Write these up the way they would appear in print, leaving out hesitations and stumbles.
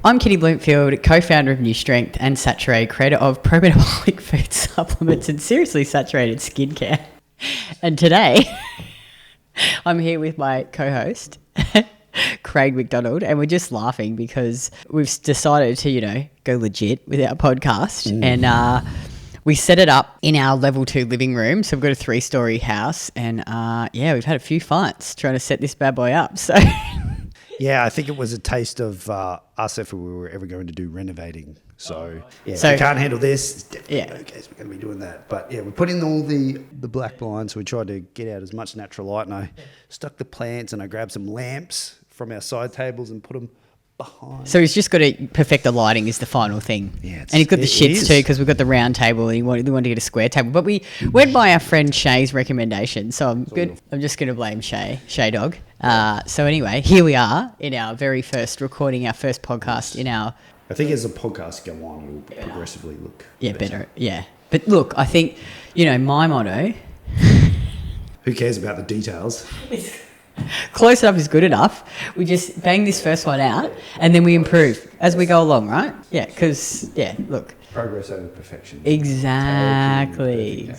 I'm Kitty Bloomfield, co-founder of New Strength and Saturate, creator of pro-metabolic food supplements and seriously saturated skincare. And today, I'm here with my co-host, Craig McDonald, and we're just laughing because we've decided to, go legit with our podcast. And we set it up in our level 2 living room. So we've got a 3-story house, and we've had a few fights trying to set this bad boy up. So yeah, I think it was a taste of us if we were ever going to do renovating. So if So- we can't handle this, Yeah. okay, so we're going to be doing that. But yeah, we put in all the black blinds. So we tried to get out as much natural light, and I stuck the plants and I grabbed some lamps from our side tables and put them behind. So he's just got to perfect the lighting is the final thing. Yeah, and he's got the it shits is. too because we've got the round table and he wanted to get a square table. But we went by our friend Shay's recommendation. So I'm just going to blame Shay Dog. So anyway, here we are in our very first recording, our first podcast in our... I think as the podcasts go on, it will progressively look better. Yeah. But look, I think, my motto... Who cares about the details? Close enough is good enough. We just bang this first one out and then we improve as we go along, right? Yeah, because, look. Progress over perfection. Exactly.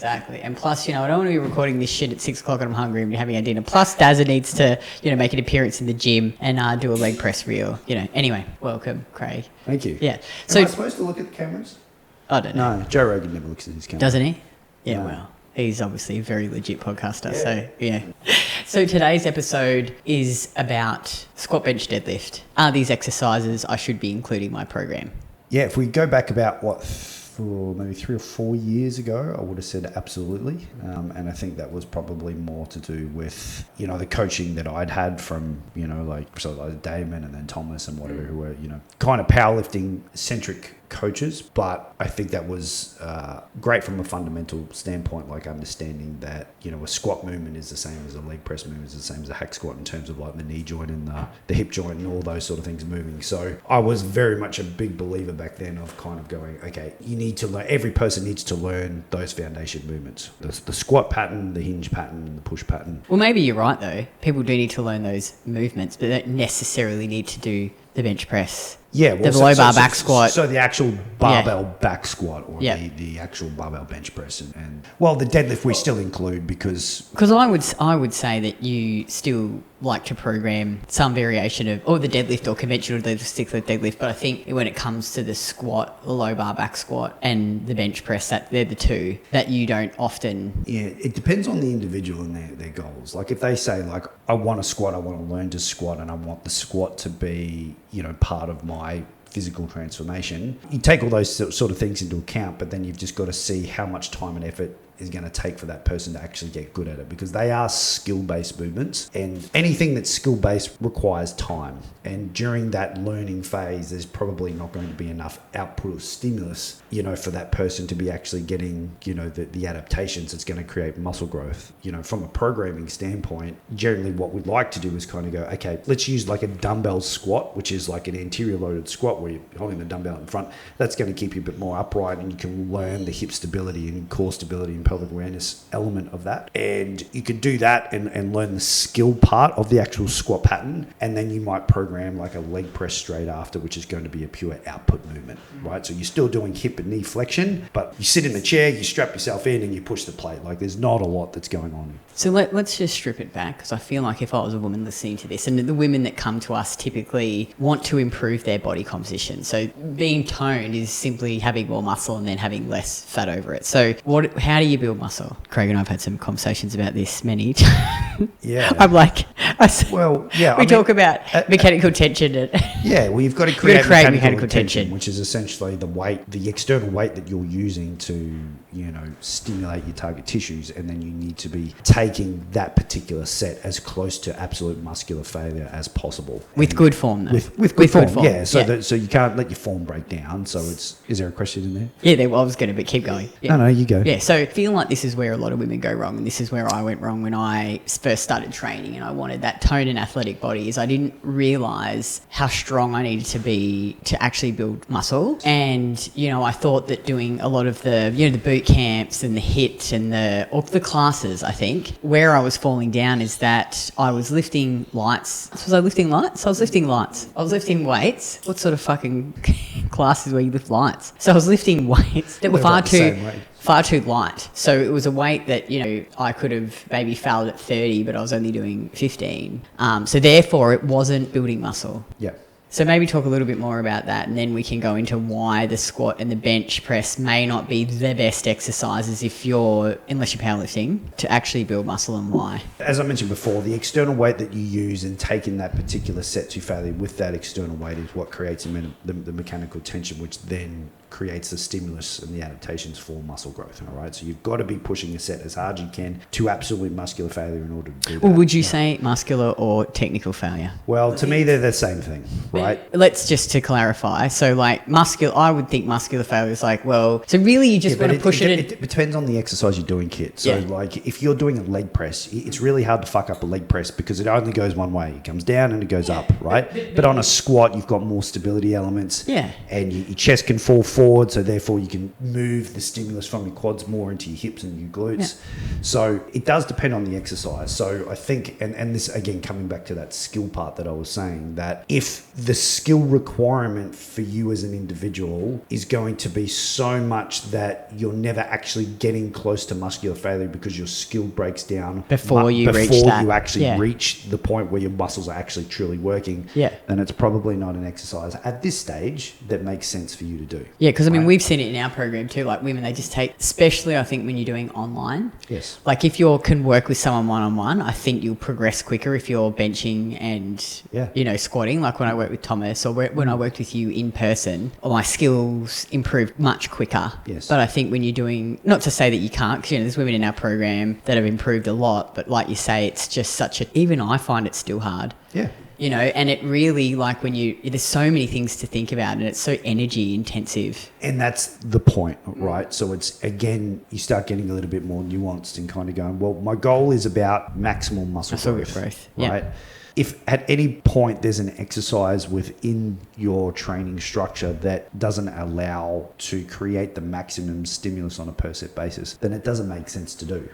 And plus, I don't want to be recording this shit at 6 o'clock and I'm hungry and we're having our dinner. Plus, Dazza needs to, make an appearance in the gym and do a leg press reel. Anyway, welcome, Craig. Thank you. Yeah. Am I supposed to look at the cameras? I don't know. No, Joe Rogan never looks at his camera. Doesn't he? Yeah, No. well, he's obviously a very legit podcaster. So, yeah. So today's episode is about squat, bench, deadlift. Are these exercises I should be including in my program? Yeah, if we go back about, maybe 3 or 4 years ago, I would have said absolutely. And I think that was probably more to do with, the coaching that I'd had from, like Damon and then Thomas and whatever, who were, kind of powerlifting-centric coaches. But I think that was great from a fundamental standpoint, like understanding that, a squat movement is the same as a leg press movement, is the same as a hack squat in terms of like the knee joint and the hip joint and all those sort of things moving. So I was very much a big believer back then of kind of going, okay, you need to learn, every person needs to learn those foundation movements, the squat pattern, the hinge pattern, and the push pattern. Well, maybe you're right, though. People do need to learn those movements, but they don't necessarily need to do the bench press. Yeah, the low bar back squat. So the actual barbell back squat or the actual barbell bench press. And the deadlift we still include because I would say that you still like to program some variation of or the deadlift or conventional deadlift, stick lift deadlift. But I think when it comes to the squat, the low bar back squat and the bench press, that they're the two that you don't often... Yeah, it depends on the individual and their goals. Like if they say like, I want to squat, I want to learn to squat and I want the squat to be, part of my physical transformation. You take all those sort of things into account, but then you've just got to see how much time and effort is going to take for that person to actually get good at it, because they are skill-based movements and anything that's skill-based requires time. And during that learning phase, there's probably not going to be enough output or stimulus, for that person to be actually getting, the adaptations that's going to create muscle growth. From a programming standpoint, generally what we'd like to do is kind of go, okay, let's use like a dumbbell squat, which is like an anterior loaded squat where you're holding the dumbbell in front. That's going to keep you a bit more upright and you can learn the hip stability and core stability and pelvic awareness element of that. And you could do that and learn the skill part of the actual squat pattern. And then you might program like a leg press straight after, which is going to be a pure output movement, right? So you're still doing hip and knee flexion, but you sit in the chair, you strap yourself in and you push the plate. Like there's not a lot that's going on. So let's just strip it back, because I feel like if I was a woman listening to this, and the women that come to us typically want to improve their body composition. So being toned is simply having more muscle and then having less fat over it. So how do you build muscle? Craig and I have had some conversations about this many times. Yeah. I'm like, we talk about mechanical tension. You've got to create mechanical tension, which is essentially the external weight that you're using to, stimulate your target tissues. And then you need to be taking that particular set as close to absolute muscular failure as possible. With good form, though. With good form. Yeah. So you can't let your form break down. So is there a question in there? Yeah, I was going to, but keep going. Yeah. No, you go. Yeah. So feel like this is where a lot of women go wrong, and this is where I went wrong when I first started training and I wanted that toned and athletic body, is I didn't realise how strong I needed to be to actually build muscle. And, you know, I thought that doing a lot of the, you know, the boot camps and the HIIT and the classes, I think, where I was falling down is that I was lifting lights. Was I lifting lights? I was lifting lights. I was lifting weights. What sort of fucking classes where you lift lights? So I was lifting weights that were far too light. So it was a weight that, you know, I could have maybe failed at 30, but I was only doing 15. So therefore it wasn't building muscle. Yeah. So maybe talk a little bit more about that, and then we can go into why the squat and the bench press may not be the best exercises unless you're powerlifting, to actually build muscle, and why. As I mentioned before, the external weight that you use and taking that particular set to failure with that external weight is what creates the mechanical tension, which then creates the stimulus and the adaptations for muscle growth. All right, so you've got to be pushing a set as hard as you can to absolute muscular failure in order to do that. Well, would you say muscular or technical failure? Well, to me, they're the same thing, right? Let's just to clarify. So, like muscular, I would think muscular failure is like, well, so really you just want to push it. It depends on the exercise you're doing, Kit. So, like if you're doing a leg press, it's really hard to fuck up a leg press because it only goes one way. It comes down and it goes up, right? But on a squat, you've got more stability elements. Yeah. And your chest can fall forward, so therefore you can move the stimulus from your quads more into your hips and your glutes. Yeah. So it does depend on the exercise. So I think, and this again coming back to that skill part that I was saying, that if the skill requirement for you as an individual is going to be so much that you're never actually getting close to muscular failure because your skill breaks down before you actually reach the point where your muscles are actually truly working, then it's probably not an exercise at this stage that makes sense for you to do. Yeah, because I mean, we've seen it in our program too, like women, they just take, especially I think when you're doing online. Yes. Like if you can work with someone one-on-one, I think you'll progress quicker if you're benching and, you know, squatting. Like when I work with Thomas or when I worked with you in person, my skills improved much quicker. Yes. But I think when you're doing, not to say that you can't, because, you know, there's women in our program that have improved a lot, but like you say, it's just even I find it still hard. Yeah. You know, and it really, like there's so many things to think about and it's so energy intensive. And that's the point, right? So it's, again, you start getting a little bit more nuanced and kind of going, well, my goal is about maximal muscle growth, right? If at any point there's an exercise within your training structure that doesn't allow to create the maximum stimulus on a per set basis, then it doesn't make sense to do.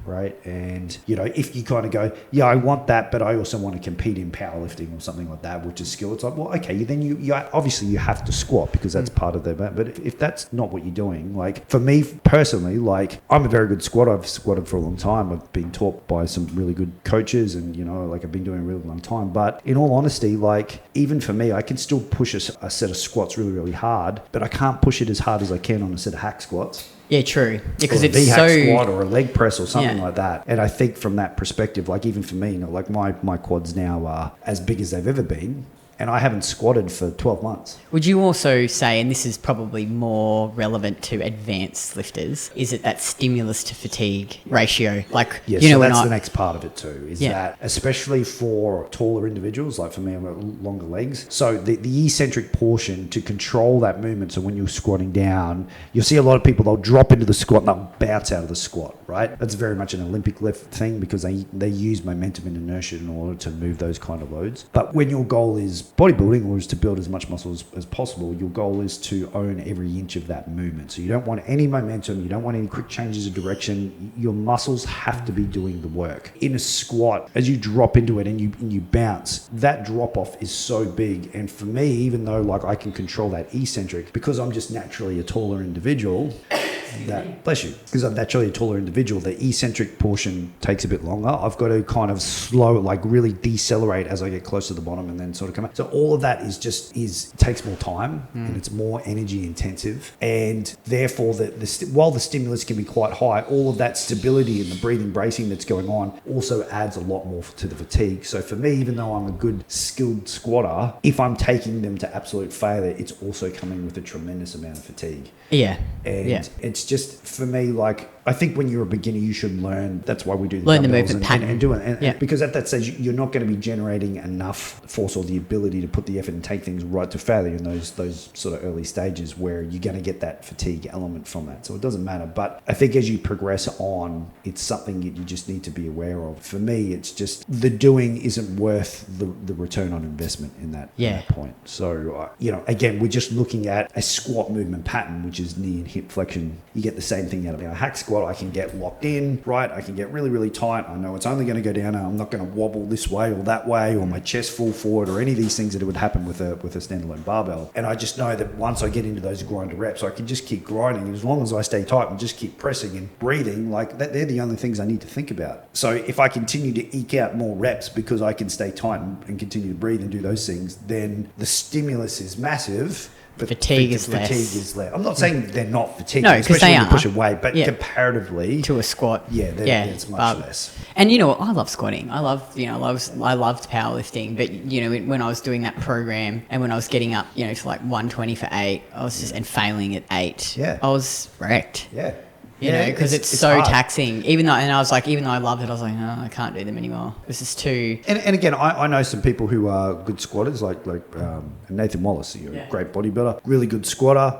Right. And, you know, if you kind of go, yeah, I want that, but I also want to compete in powerlifting or something like that, which is skill. It's like, well, okay, then you obviously you have to squat because that's part of the, but if that's not what you're doing, like for me personally, like I'm a very good squatter. I've squatted for a long time. I've been taught by some really good coaches and, you know, like I've been doing a really long time. But in all honesty, like even for me, I can still push a set of squats really, really hard, but I can't push it as hard as I can on a set of hack squats. Yeah, true. Yeah, because it's V-hack so squat or a leg press or something like that. And I think from that perspective, like even for me, you know, like my quads now are as big as they've ever been. And I haven't squatted for 12 months. Would you also say, and this is probably more relevant to advanced lifters, is it that stimulus to fatigue ratio? Like, yes, so that's the next part of it too, is that especially for taller individuals, like for me, I've got longer legs. So the eccentric portion to control that movement. So when you're squatting down, you'll see a lot of people, they'll drop into the squat and they'll bounce out of the squat, right? That's very much an Olympic lift thing because they use momentum and inertia in order to move those kind of loads. But when your goal is bodybuilding or is to build as much muscle as possible, your goal is to own every inch of that movement. So you don't want any momentum, you don't want any quick changes of direction. Your muscles have to be doing the work. In a squat, as you drop into it and you bounce, that drop off is so big. And for me, even though like I can control that eccentric, because I'm just naturally a taller individual, bless you, because I'm naturally a taller individual, the eccentric portion takes a bit longer. I've got to kind of slow, like really decelerate as I get close to the bottom and then sort of come out. So all of that takes more time and it's more energy intensive. And therefore, while the stimulus can be quite high, all of that stability and the breathing bracing that's going on also adds a lot more to the fatigue. So for me, even though I'm a good skilled squatter, if I'm taking them to absolute failure, it's also coming with a tremendous amount of fatigue. Yeah. And it's just, for me, like I think when you're a beginner, you should learn. That's why we do Learn the dumbbells movement pattern. and do it. And Yeah. because at that stage, you're not going to be generating enough force or the ability to put the effort and take things right to failure in those sort of early stages where you're going to get that fatigue element from that. So it doesn't matter. But I think as you progress on, it's something that you just need to be aware of. For me, it's just the doing isn't worth the return on investment in that point. So, again, we're just looking at a squat movement pattern, which is knee and hip flexion. You get the same thing out of a hack squat. I can get locked in, right? I can get really, really tight. I know it's only going to go down and I'm not going to wobble this way or that way or my chest fall forward or any of these things that would happen with a standalone barbell. And I just know that once I get into those grinder reps, I can just keep grinding. And as long as I stay tight and just keep pressing and breathing, like that, they're the only things I need to think about. So if I continue to eke out more reps because I can stay tight and continue to breathe and do those things, then the stimulus is massive. But fatigue is less. I'm not saying they're not fatigued, No, because especially they when you are. push away, but comparatively to a squat, it's much less. And I love squatting. I loved powerlifting. But when I was doing that program and when I was getting up, to like 120 for 8, I was just and failing at 8. Yeah, I was wrecked. Yeah. Because it's so hard. Taxing. Even though I loved it, I was like, no, I can't do them anymore. This is too. And again, I know some people who are good squatters, like Nathan Wallace, a great bodybuilder, really good squatter.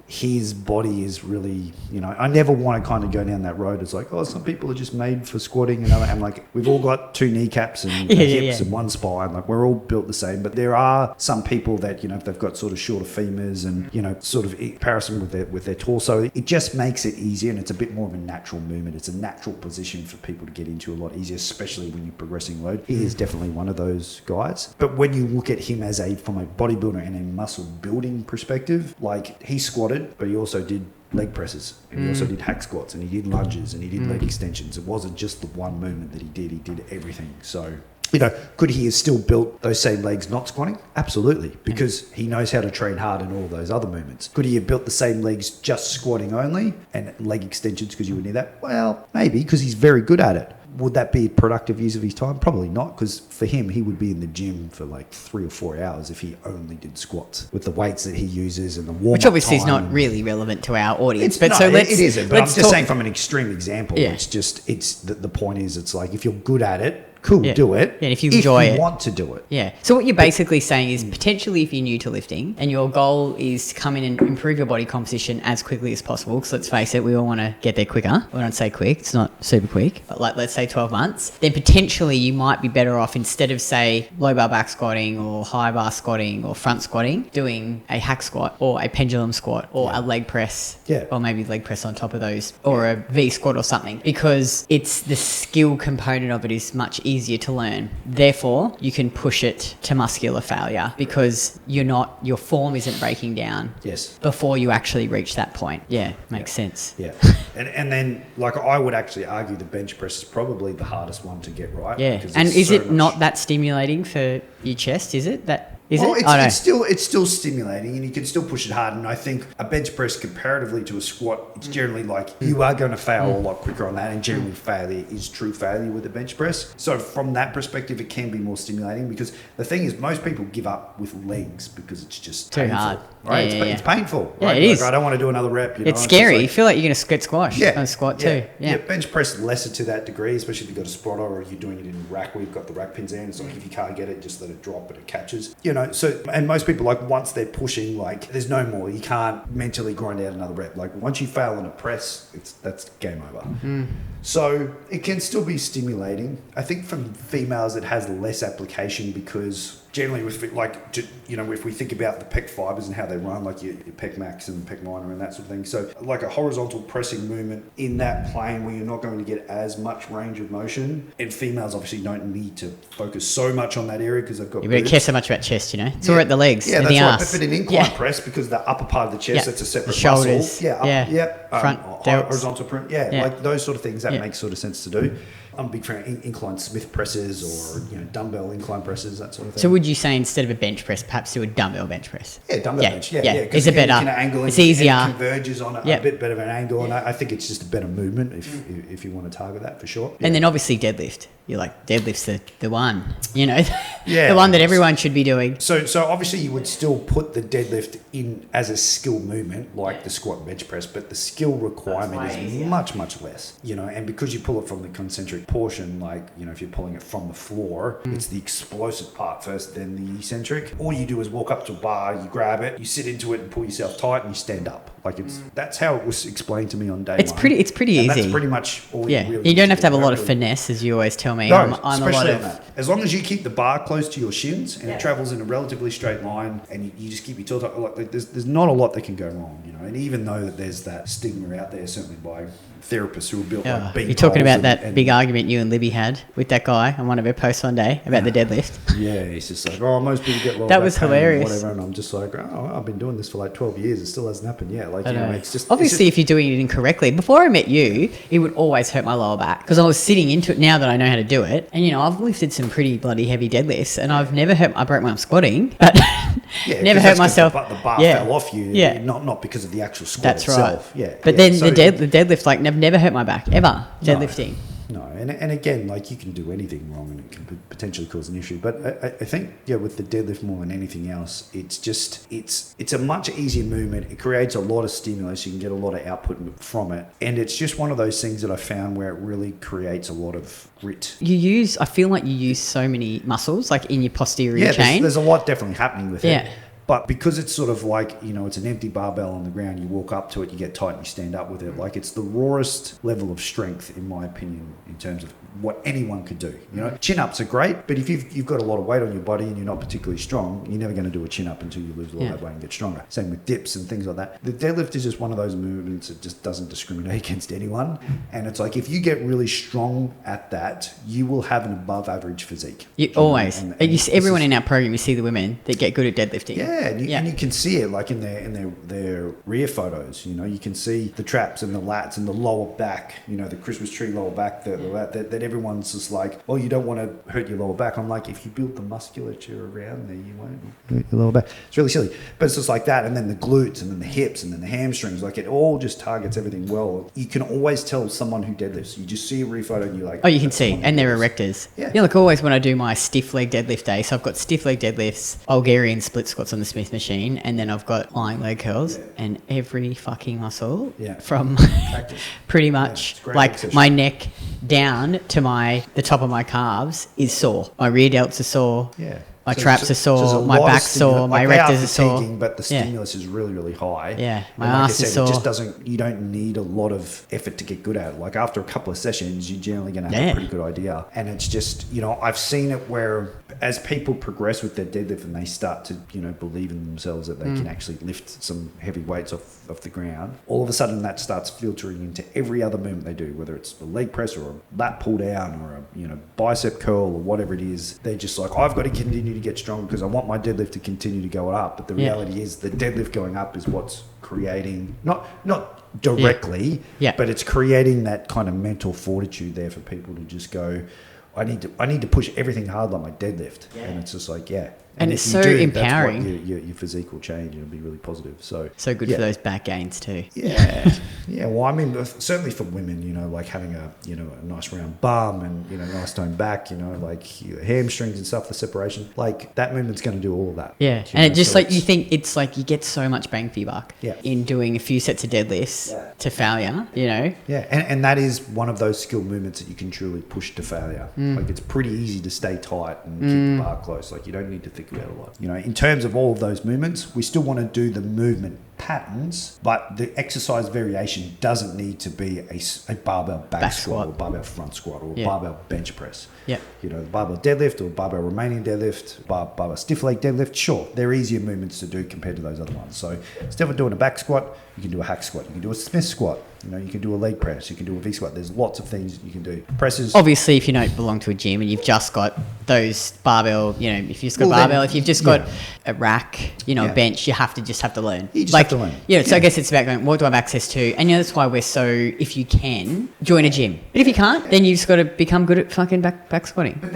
His body is really, I never want to kind of go down that road. It's like, some people are just made for squatting, and I'm like, we've all got 2 kneecaps and hips and 1 spine. Like we're all built the same, but there are some people that if they've got sort of shorter femurs and sort of comparison with their torso, it just makes it easier, and it's a bit more of a natural movement. It's a natural position for people to get into a lot easier, especially when you're progressing load. He is definitely one of those guys. But when you look at him from a bodybuilder and a muscle building perspective, like he squatted, but he also did leg presses, and he also did hack squats, and he did lunges, and he did leg extensions. It wasn't just the one movement that he did everything. So could he have still built those same legs not squatting? Absolutely, because he knows how to train hard in all those other movements. Could he have built the same legs just squatting only and leg extensions because you would need that? Well, maybe, because he's very good at it. Would that be a productive use of his time? Probably not, because for him, he would be in the gym for like 3 or 4 hours if he only did squats with the weights that he uses and the warm-up Which obviously is time. Not really relevant to our audience. It isn't, but I'm just saying from an extreme example. Yeah. The point is, it's like if you're good at it, cool, do it. Yeah, if you enjoy it. Want to do it. Yeah. So what you're basically saying is potentially if you're new to lifting and your goal is to come in and improve your body composition as quickly as possible, because let's face it, we all want to get there quicker. We don't say quick, it's not super quick, but let's say 12 months, then potentially you might be better off, instead of say low bar back squatting or high bar squatting or front squatting, doing a hack squat or a pendulum squat or a leg press, or maybe leg press on top of those, or a V squat or something, because it's the skill component of it is much easier to learn. Therefore, you can push it to muscular failure because your form isn't breaking down before you actually reach that point. Yeah, makes sense. Yeah. and then, like, I would actually argue the bench press is probably the hardest one to get right. Yeah. And is it not that stimulating for your chest? Is it that? It's still stimulating, and you can still push it hard. And I think a bench press comparatively to a squat, it's generally like you are going to fail a lot quicker on that, and generally failure is true failure with a bench press. So from that perspective, it can be more stimulating, because the thing is, most people give up with legs because it's just too painful, hard. right? It's painful. Yeah, right? it is. I don't want to do another rep. It's scary. You feel like you're going to get squashed on a squat too. Yeah, bench press lesser to that degree, especially if you've got a spotter or you're doing it in a rack where you've got the rack pins in. It's like if you can't get it, just let it drop and it catches. So, and most people, like, once they're pushing, like, there's no more. You can't mentally grind out another rep. Like, once you fail on a press, that's game over. So it can still be stimulating. I think for females, it has less application because generally if we think about the pec fibers and how they run, like your pec max and pec minor and that sort of thing. So like a horizontal pressing movement in that plane where you're not going to get as much range of motion, and females obviously don't need to focus so much on that area because they've got. You don't care so much about chest, It's all at the legs, and the that's ass. Right. But an incline press, because the upper part of the chest, that's a separate shoulders, muscle. Front, horizontal print, like those sort of things that makes sort of sense to do. I'm a big fan of incline Smith presses or dumbbell incline presses, that sort of thing. So would you say instead of a bench press, perhaps do a dumbbell bench press? Yeah, dumbbell bench. Yeah. Is it better? Angle it's easier. It converges on a bit better of an angle, and I think it's just a better movement if you want to target that for sure. And then obviously deadlift. you're like, deadlift's the one, you know, Yeah. the one that everyone should be doing. So obviously you would still put the deadlift in as a skill movement like the squat and bench press, but the skill requirement is much, much less, you know, and because you pull it from the concentric portion, like, you know, if you're pulling it from the floor, it's the explosive part first, then the eccentric. All you do is walk up to a bar, you grab it, you sit into it and pull yourself tight and you stand up. Like that's how it was explained to me on day one. It's pretty easy. That's pretty much all you really you don't have to have a lot of really finesse, as you always tell me. No, I'm a especially lot on of that. As long as you keep the bar close to your shins and it travels in a relatively straight line, and you just keep your tilt up, like there's not a lot that can go wrong, you know. And even though that there's that stigma out there, certainly by therapists who are built like bean You're talking poles about that big argument you and Libby had with that guy on one of her posts one day about the deadlift. Yeah, he's just like, most people get low That back was pain hilarious. and whatever, and I'm just like, I've been doing this for like 12 years, it still hasn't happened yet. Like, you know, it's just obviously if you're doing it incorrectly. Before I met you, it would always hurt my lower back because I was sitting into it. Now that I know how to do it, and you know, I've lifted some pretty bloody heavy deadlifts, and I've never hurt. I broke when I'm squatting, but never hurt myself. The bar fell off you, not because of the actual squat That's itself. right. But then the deadlift, like, never hurt my back ever. Deadlifting. No, and again, like, you can do anything wrong and it can potentially cause an issue. But I think, with the deadlift more than anything else, it's just, it's a much easier movement. It creates a lot of stimulus. You can get a lot of output from it. And it's just one of those things that I found where it really creates a lot of grit. I feel like you use so many muscles, like in your posterior chain. There's a lot definitely happening with it. Yeah. But because it's sort of like, it's an empty barbell on the ground, you walk up to it, you get tight and you stand up with it. Like, it's the rawest level of strength, in my opinion, in terms of what anyone could do. You know, chin-ups are great, but if you've got a lot of weight on your body and you're not particularly strong, you're never going to do a chin-up until you lose a lot of that weight and get stronger. Same with dips and things like that. The deadlift is just one of those movements that just doesn't discriminate against anyone. And it's like, if you get really strong at that, you will have an above average physique. You always. You see everyone in our program, you see the women that get good at deadlifting. Yeah, and you can see it like in their rear photos. You know, you can see the traps and the lats and the lower back. You know, the Christmas tree lower back. That everyone's just like, you don't want to hurt your lower back. I'm like, if you build the musculature around there, you won't hurt your lower back. It's really silly, but it's just like that. And then the glutes, and then the hips, and then the hamstrings. Like, it all just targets everything well. You can always tell someone who deadlifts. You just see a rear photo and you're like, you can see, and they're erectors. Yeah, like always when I do my stiff leg deadlift day. So I've got stiff leg deadlifts, Bulgarian split squats on the Smith machine, and then I've got lying leg curls, and every fucking muscle from pretty much like my neck down to the top of my calves is sore. My rear delts are sore. My traps are sore, my back's sore, my erectors are sore. But the stimulus is really, really high. Yeah, my ass is sore. It just you don't need a lot of effort to get good at it. Like, after a couple of sessions, you're generally going to have a pretty good idea. And it's just, I've seen it where as people progress with their deadlift and they start to, believe in themselves that they can actually lift some heavy weights off the ground, all of a sudden that starts filtering into every other movement they do, whether it's a leg press or a lat pull down or a, bicep curl or whatever it is. They're just like, I've got to continue to get stronger because I want my deadlift to continue to go up. But the reality is the deadlift going up is what's creating, not directly, but it's creating that kind of mental fortitude there for people to just go, I need to push everything hard like my deadlift. And it's just like, and it's so empowering. That's what your physique will change. It'll be really positive. So good for those back gains too. Well, I mean, certainly for women, like having a nice round bum and nice toned back, like your hamstrings and stuff, the separation, like that movement's going to do all of that. And it just you think it's like you get so much bang for your buck in doing a few sets of deadlifts to failure. And that is one of those skill movements that you can truly push to failure. Like, it's pretty easy to stay tight and keep the bar close. Like, you don't need to think about a lot. In terms of all of those movements, we still want to do the movement patterns, but the exercise variation doesn't need to be a barbell back squat or barbell front squat or barbell bench press. The barbell deadlift or barbell remaining deadlift, barbell stiff leg deadlift, sure, they're easier movements to do compared to those other ones. So instead of doing a back squat, you can do a hack squat, you can do a Smith squat, you can do a leg press, you can do a V squat. There's lots of things you can do. Presses. Obviously, if you don't belong to a gym and you've just got those barbell, if you've just got barbell, if you've just got a rack, a bench, you have to learn. You just have to learn. So I guess it's about going, what do I have access to? And that's why we're so, if you can, join a gym. But if you can't, then you've just got to become good at fucking back squatting. But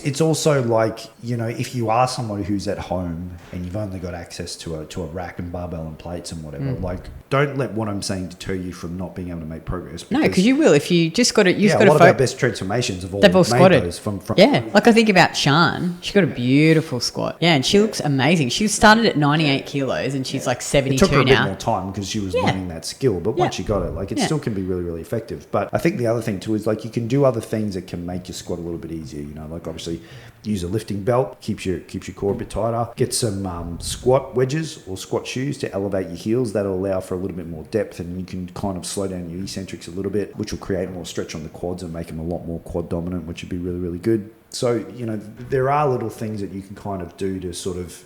it's also like, you know, if you are somebody who's at home and you've only got access to a rack and barbell and plates and whatever, like, don't let what I'm saying deter you from not being able to make progress. No, because you will if you just got it. A lot of our best transformations have all they've all made squatted. those from Yeah, like I think about Shan. She got a beautiful squat. Yeah, and she looks amazing. She started at 98 kilos and she's like 72 It took her a now. bit more time because she was learning that skill, but once you got it, like, it still can be really, really effective. But I think the other thing too is, like, you can do other things that can make your squat a little bit easier. You know, like, obviously use a lifting belt, keeps your core a bit tighter. Get some squat wedges or squat shoes to elevate your heels. That'll allow for a little bit more depth, and you can kind of slow down your eccentrics a little bit, which will create more stretch on the quads and make them a lot more quad dominant, which would be really, really good. So, you know, there are little things that you can kind of do to sort of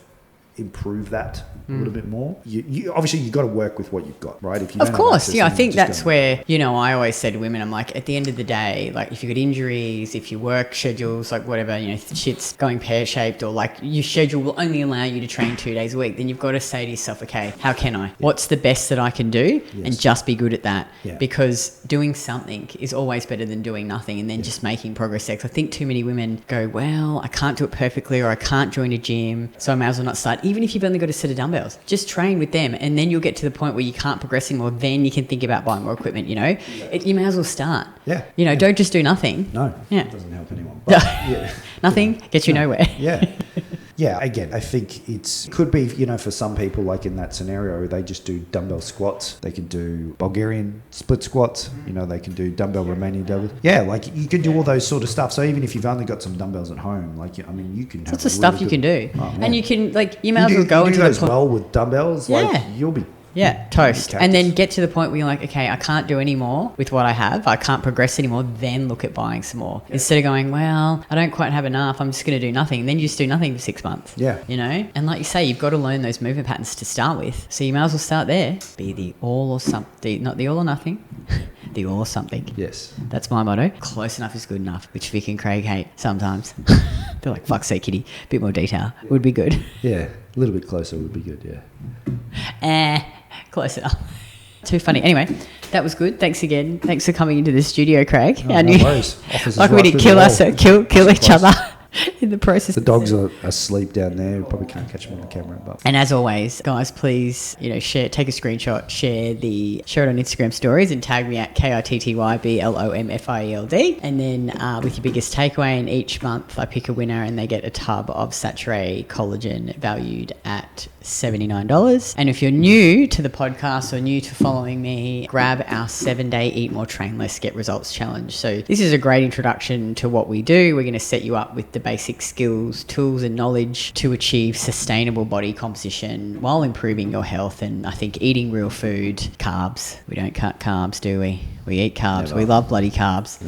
improve that a little bit more. You obviously you've got to work with what you've got, right? If you of course, yeah. I think that's where, you know, I always say to women, I'm like, at the end of the day, like, if you've got injuries, if your work schedules, like whatever, you know, shit's going pear-shaped, or like your schedule will only allow you to train 2 days a week, then you've got to say to yourself, okay, how can I? What's the best that I can do? And just be good at that. Because doing something is always better than doing nothing and then just making progress. I think too many women go, well, I can't do it perfectly, or I can't join a gym, so I may as well not start. Even if you've only got a set of dumbbells, just train with them, and then you'll get to the point where you can't progress anymore. Then you can think about buying more equipment. You know, you may as well start. You know, don't just do nothing. No, it doesn't help anyone. But, nothing gets you nowhere. Yeah, again, I think could be, you know, for some people, like in that scenario, they just do dumbbell squats. They can do Bulgarian split squats. You know, they can do dumbbell Romanian double. Yeah, like you can do all those sort of stuff. So even if you've only got some dumbbells at home, like, I mean, you can have lots of stuff you can do. Oh, and you can, like, you may as well go into the as well with dumbbells. Like, you'll be toast. And then get to the point where you're like, okay, I can't do any more with what I have. I can't progress anymore. Then look at buying some more. Instead of going, well, I don't quite have enough, I'm just going to do nothing. Then you just do nothing for 6 months. You know? And like you say, you've got to learn those movement patterns to start with. So you may as well start there. Be the all or something. Not the all or nothing. The all or something. Yes. That's my motto. Close enough is good enough, which Vic and Craig hate sometimes. They're like, fuck's sake, Kitty. A bit more detail would be good. Yeah. A little bit closer would be good, Close enough. Too funny. Anyway, that was good. Thanks again. Thanks for coming into the studio, Craig. No worries. Like we didn't kill each other in the process. The dogs are asleep down there. We probably can't catch them on the camera. But. And as always, guys, please, you know, take a screenshot, share it on Instagram stories, and tag me at KITTYBLOMFIELD. And then with your biggest takeaway, and each month I pick a winner and they get a tub of Saturé collagen valued at $79. And if you're new to the podcast or new to following me, grab our 7-day Eat More Train Less Get Results challenge. So this is a great introduction to what we do. We're going to set you up with the basic skills, tools and knowledge to achieve sustainable body composition while improving your health. And I think eating real food, carbs. We don't cut carbs, do we? We eat carbs. Never. We love bloody carbs.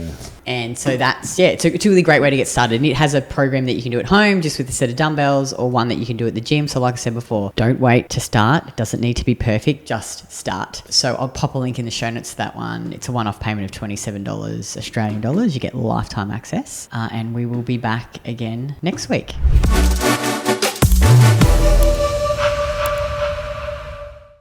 And so that's, it's a really great way to get started. And it has a program that you can do at home just with a set of dumbbells, or one that you can do at the gym. So like I said before, don't wait to start. It doesn't need to be perfect. Just start. So I'll pop a link in the show notes to that one. It's a one-off payment of $27 Australian dollars. You get lifetime access. And we will be back again next week.